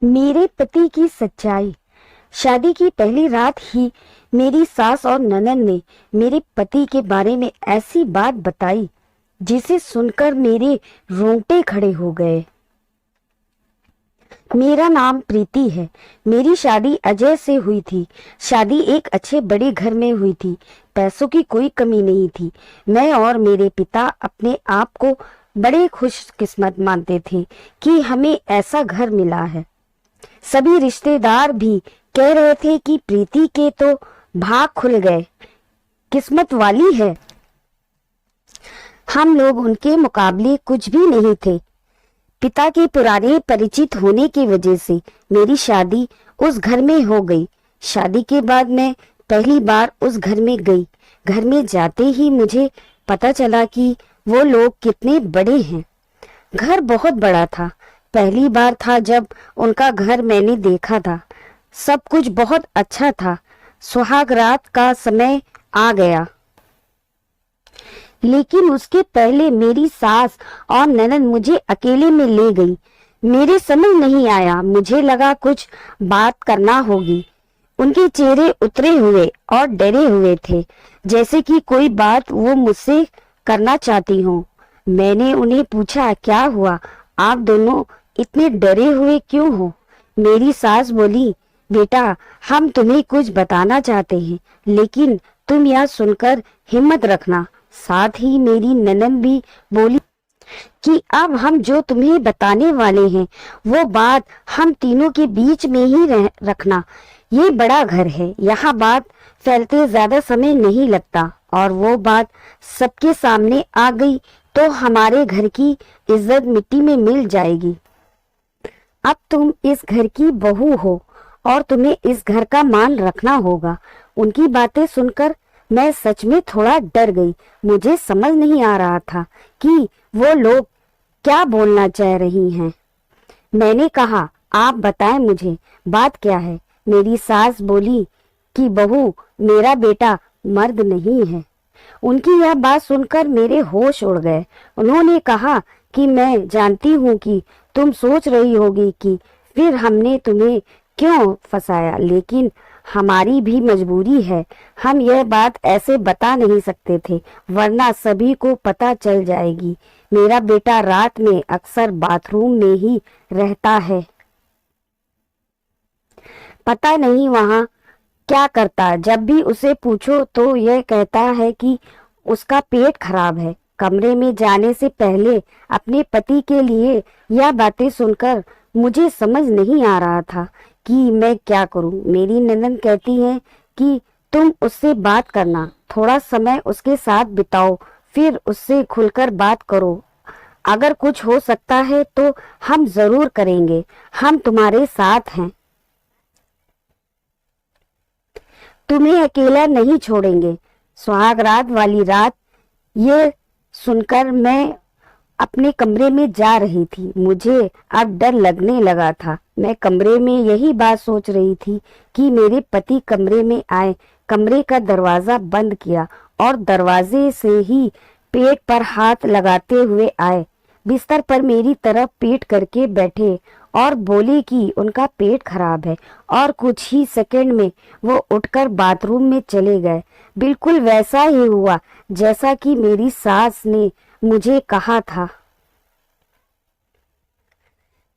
मेरे पति की सच्चाई। शादी की पहली रात ही मेरी सास और ननद ने मेरे पति के बारे में ऐसी बात बताई जिसे सुनकर मेरे रोंगटे खड़े हो गए। मेरा नाम प्रीति है। मेरी शादी अजय से हुई थी। शादी एक अच्छे बड़े घर में हुई थी। पैसों की कोई कमी नहीं थी। मैं और मेरे पिता अपने आप को बड़े खुशकिस्मत मानते थे कि हमें ऐसा घर मिला है। सभी रिश्तेदार भी कह रहे थे कि प्रीति के तो भाग खुल गए, किस्मत वाली है। हम लोग उनके मुकाबले कुछ भी नहीं थे। पिता के पुराने परिचित होने की वजह से मेरी शादी उस घर में हो गई। शादी के बाद मैं पहली बार उस घर में गई। घर में जाते ही मुझे पता चला कि वो लोग कितने बड़े हैं। घर बहुत बड़ा था। पहली बार था जब उनका घर मैंने देखा था। सब कुछ बहुत अच्छा था। सुहाग रात का समय आ गया, लेकिन उसके पहले मेरी सास और ननद मुझे अकेले में ले गई। मेरे समझ नहीं आया। मुझे लगा कुछ बात करना होगी। उनके चेहरे उतरे हुए और डरे हुए थे, जैसे कि कोई बात वो मुझसे करना चाहती हो। मैंने उन्हें पूछा, क्या हुआ? आप दोनों इतने डरे हुए क्यों हो? मेरी सास बोली, बेटा, हम तुम्हें कुछ बताना चाहते हैं, लेकिन तुम यह सुनकर हिम्मत रखना। साथ ही मेरी ननद भी बोली कि अब हम जो तुम्हें बताने वाले हैं वो बात हम तीनों के बीच में ही रखना। ये बड़ा घर है, यहाँ बात फैलते ज्यादा समय नहीं लगता, और वो बात सबके सामने आ गई तो हमारे घर की इज्जत मिट्टी में मिल जाएगी। अब तुम इस घर की बहू हो और तुम्हें इस घर का मान रखना होगा। उनकी बातें सुनकर मैं सच में थोड़ा डर गई। मुझे समझ नहीं आ रहा था कि वो लोग क्या बोलना चाह रही हैं। मैंने कहा, आप बताएं मुझे, बात क्या है? मेरी सास बोली कि बहू, मेरा बेटा मर्द नहीं है। उनकी यह बात सुनकर मेरे होश उड़ गए। उन्होंने कहा कि मैं जानती हूँ कि तुम सोच रही होगी कि फिर हमने तुम्हें क्यों फंसाया, लेकिन हमारी भी मजबूरी है। हम यह बात ऐसे बता नहीं सकते थे, वरना सभी को पता चल जाएगी। मेरा बेटा रात में अक्सर बाथरूम में ही रहता है। पता नहीं वहाँ क्या करता। जब भी उसे पूछो तो यह कहता है कि उसका पेट खराब है। कमरे में जाने से पहले अपने पति के लिए यह बातें सुनकर मुझे समझ नहीं आ रहा था कि मैं क्या करूं। मेरी ननद कहती है कि तुम उससे बात करना, थोड़ा समय उसके साथ बिताओ, फिर उससे खुलकर बात करो। अगर कुछ हो सकता है तो हम जरूर करेंगे। हम तुम्हारे साथ हैं, तुम्हें अकेला नहीं छोड़ेंगे। सुहाग रात वाली रात ये सुनकर मैं अपने कमरे में जा रही थी। मुझे अब डर लगने लगा था। मैं कमरे में यही बात सोच रही थी कि मेरे पति कमरे में आए, कमरे का दरवाजा बंद किया और दरवाजे से ही पेट पर हाथ लगाते हुए आए। बिस्तर पर मेरी तरफ पीठ करके बैठे और बोले कि उनका पेट खराब है, और कुछ ही सेकंड में वो उठकर बाथरूम में चले गए। बिल्कुल वैसा ही हुआ जैसा कि मेरी सास ने मुझे कहा था।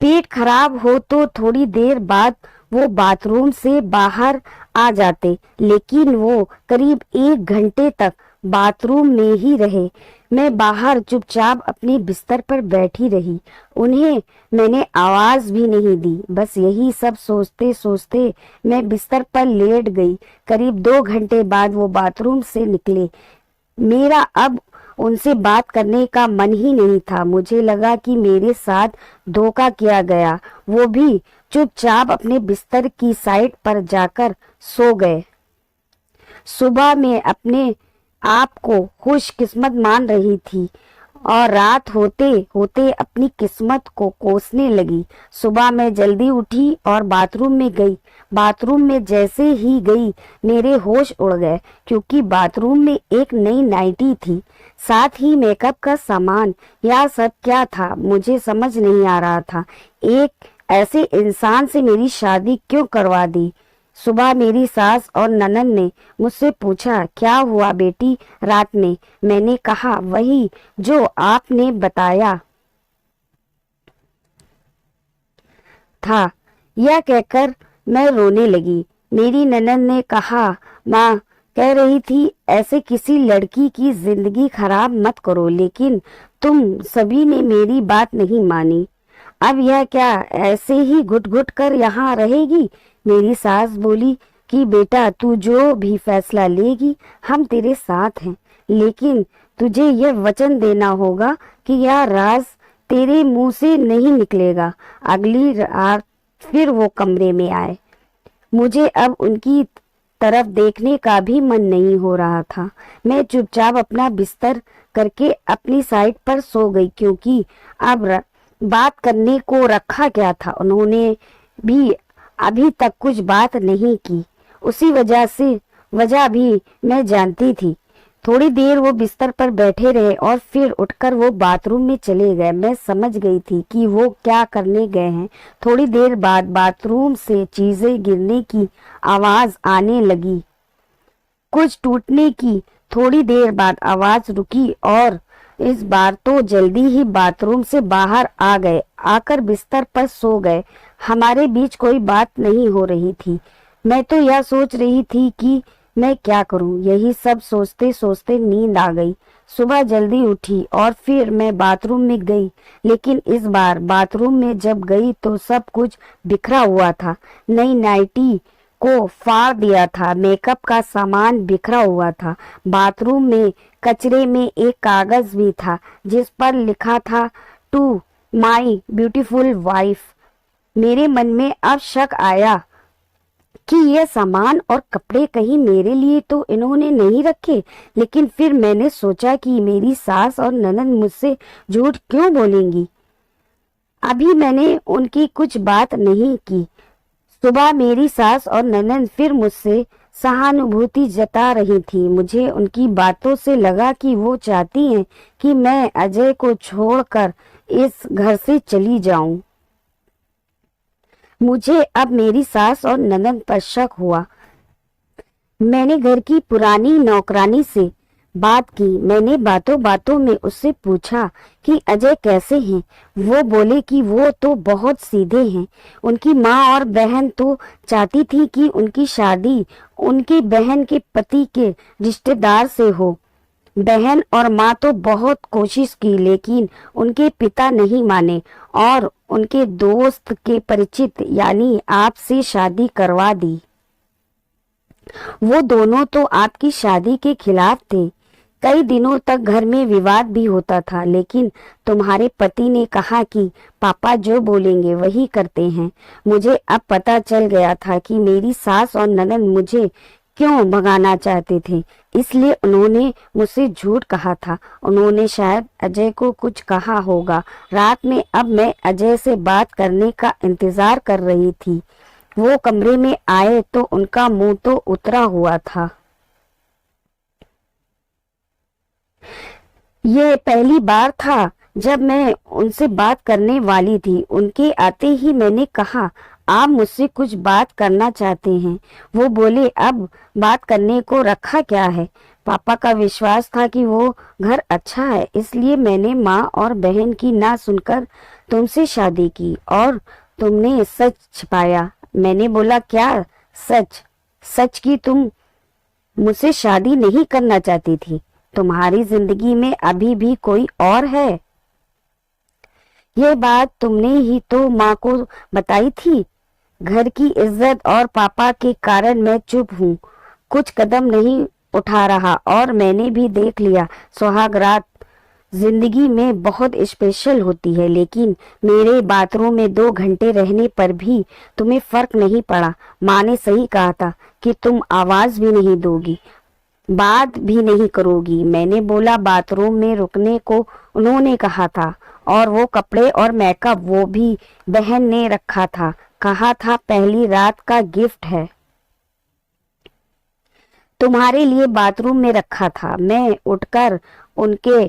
पेट खराब हो तो थोड़ी देर बाद वो बाथरूम से बाहर आ जाते, लेकिन वो करीब 1 घंटे तक बाथरूम में ही रहे। मैं बाहर चुपचाप अपने बिस्तर पर बैठी रही। उन्हें मैंने आवाज भी नहीं दी। बस यही सब सोचते सोचते मैं बिस्तर पर लेट गई। करीब 2 घंटे बाद वो बाथरूम से निकले। मेरा अब उनसे बात करने का मन ही नहीं था। मुझे लगा कि मेरे साथ धोखा किया गया। वो भी चुपचाप अपने बिस्तर की साइड पर जाकर सो गए। सुबह में अपने आप को खुशकिस्मत मान रही थी और रात होते होते अपनी किस्मत को कोसने लगी। सुबह मैं जल्दी उठी और बाथरूम में गई। बाथरूम में जैसे ही गई मेरे होश उड़ गए, क्योंकि बाथरूम में एक नई नाइटी थी, साथ ही मेकअप का सामान। यह सब क्या था मुझे समझ नहीं आ रहा था। एक ऐसे इंसान से मेरी शादी क्यों करवा दी। सुबह मेरी सास और ननद ने मुझसे पूछा, क्या हुआ बेटी रात में। मैंने कहा, वही जो आपने बताया था। यह कहकर मैं रोने लगी। मेरी ननद ने कहा, माँ कह रही थी ऐसे किसी लड़की की जिंदगी खराब मत करो, लेकिन तुम सभी ने मेरी बात नहीं मानी। अब यह क्या ऐसे ही घुट घुट कर यहाँ रहेगी। मेरी सास बोली कि बेटा तू जो भी फैसला लेगी हम तेरे साथ हैं, लेकिन तुझे यह वचन देना होगा कि यह राज तेरे मुंह से नहीं निकलेगा। अगली रात फिर वो कमरे में आए। मुझे अब उनकी तरफ देखने का भी मन नहीं हो रहा था। मैं चुपचाप अपना बिस्तर करके अपनी साइड पर सो गई, क्योंकि अब बात करने को रखा क्या था। उन्होंने भी अभी तक कुछ बात नहीं की। उसी वजह भी मैं जानती थी। थोड़ी देर वो बिस्तर पर बैठे रहे और फिर उठकर वो बाथरूम में चले गए। मैं समझ गई थी कि वो क्या करने गए हैं। थोड़ी देर बाद बाथरूम से चीजें गिरने की आवाज आने लगी, कुछ टूटने की। थोड़ी देर बाद आवाज रुकी और इस बार तो जल्दी ही बाथरूम से बाहर आ गए। आकर बिस्तर पर सो गए। हमारे बीच कोई बात नहीं हो रही थी। मैं तो यह सोच रही थी कि मैं क्या करूं। यही सब सोचते सोचते नींद आ गई। सुबह जल्दी उठी और फिर मैं बाथरूम में गई, लेकिन इस बार बाथरूम में जब गई तो सब कुछ बिखरा हुआ था। नई नाइटी को फाड़ दिया था, मेकअप का सामान बिखरा हुआ था। बाथरूम में कचरे में एक कागज भी था जिस पर लिखा था, टू माई ब्यूटीफुल वाइफ। मेरे मन में अब शक आया कि ये सामान और कपड़े कहीं मेरे लिए तो इन्होंने नहीं रखे। लेकिन फिर मैंने सोचा कि मेरी सास और ननद मुझसे झूठ क्यों बोलेंगी। अभी मैंने उनकी कुछ बात नहीं की। सुबह मेरी सास और ननद फिर मुझसे सहानुभूति जता रही थी। मुझे उनकी बातों से लगा कि वो चाहती हैं कि मैं अजय को छोड़कर इस घर से चली जाऊं। मुझे अब मेरी सास और ननद पर शक हुआ। मैंने घर की पुरानी नौकरानी से बात की। मैंने बातों बातों में उससे पूछा कि अजय कैसे हैं। वो बोले कि वो तो बहुत सीधे हैं। उनकी माँ और बहन तो चाहती थी कि उनकी शादी उनकी बहन के पति के रिश्तेदार से हो। बहन और माँ तो बहुत कोशिश की, लेकिन उनके पिता नहीं माने और उनके दोस्त के परिचित यानी आपसे शादी करवा दी। वो दोनों तो आपकी शादी के खिलाफ थे। कई दिनों तक घर में विवाद भी होता था, लेकिन तुम्हारे पति ने कहा कि पापा जो बोलेंगे वही करते हैं। मुझे अब पता चल गया था कि मेरी सास और ननद मुझे क्यों भगाना चाहते थे। इसलिए उन्होंने मुझसे झूठ कहा था। उन्होंने शायद अजय को कुछ कहा होगा। रात में अब मैं अजय से बात करने का इंतजार कर रही थी। वो कमरे में आए तो उनका मुंह तो उतरा हुआ था। ये पहली बार था जब मैं उनसे बात करने वाली थी। उनके आते ही मैंने कहा, आप मुझसे कुछ बात करना चाहते हैं। वो बोले, अब बात करने को रखा क्या है। पापा का विश्वास था कि वो घर अच्छा है, इसलिए मैंने माँ और बहन की ना सुनकर तुमसे शादी की और तुमने सच छिपाया। मैंने बोला, क्या सच? सच कि तुम मुझसे शादी नहीं करना चाहती थी। तुम्हारी जिंदगी में अभी भी कोई और है। ये बात तुमने ही तो माँ को बताई थी। घर की इज्जत और पापा के कारण मैं चुप हूँ, कुछ कदम नहीं उठा रहा। और मैंने भी देख लिया, सुहाग रात जिंदगी में बहुत स्पेशल होती है, लेकिन मेरे बाथरूम में 2 घंटे रहने पर भी तुम्हें फर्क नहीं पड़ा। माँ ने सही कहा था कि तुम आवाज भी नहीं दोगी, बात भी नहीं करोगी। मैंने बोला, बाथरूम में रुकने को उन्होंने कहा था, और वो कपड़े और मेकअप वो भी बहन ने रखा था। कहा था पहली रात का गिफ्ट है, तुम्हारे लिए बाथरूम में रखा था। मैं उठकर उनके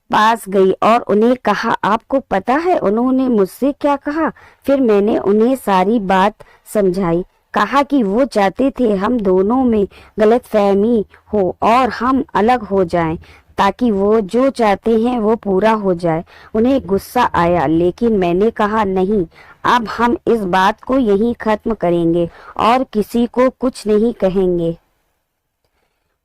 पास गई और उन्हें कहा, आपको पता है उन्होंने मुझसे क्या कहा? फिर मैंने उन्हें सारी बात समझाई। कहा कि वो चाहते थे हम दोनों में गलतफहमी हो और हम अलग हो जाएं, ताकि वो जो चाहते हैं वो पूरा हो जाए। उन्हें गुस्सा आया, लेकिन मैंने कहा, नहीं, अब हम इस बात को यहीं खत्म करेंगे और किसी को कुछ नहीं कहेंगे।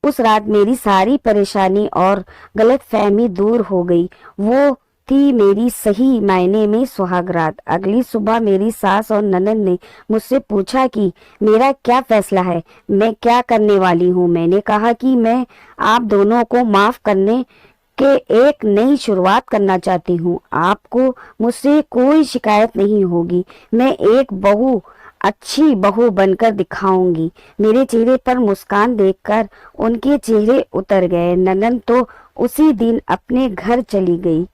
उस रात मेरी सारी परेशानी और गलतफहमी दूर हो गई। वो थी मेरी सही मायने में सुहाग रात। अगली सुबह मेरी सास और ननद ने मुझसे पूछा कि मेरा क्या फैसला है, मैं क्या करने वाली हूँ। मैंने कहा कि मैं आप दोनों को माफ करने के एक नई शुरुआत करना चाहती हूँ। आपको मुझसे कोई शिकायत नहीं होगी। मैं एक अच्छी बहू बनकर दिखाऊंगी। मेरे चेहरे पर मुस्कान देखकर उनके चेहरे उतर गए। ननद तो उसी दिन अपने घर चली गई।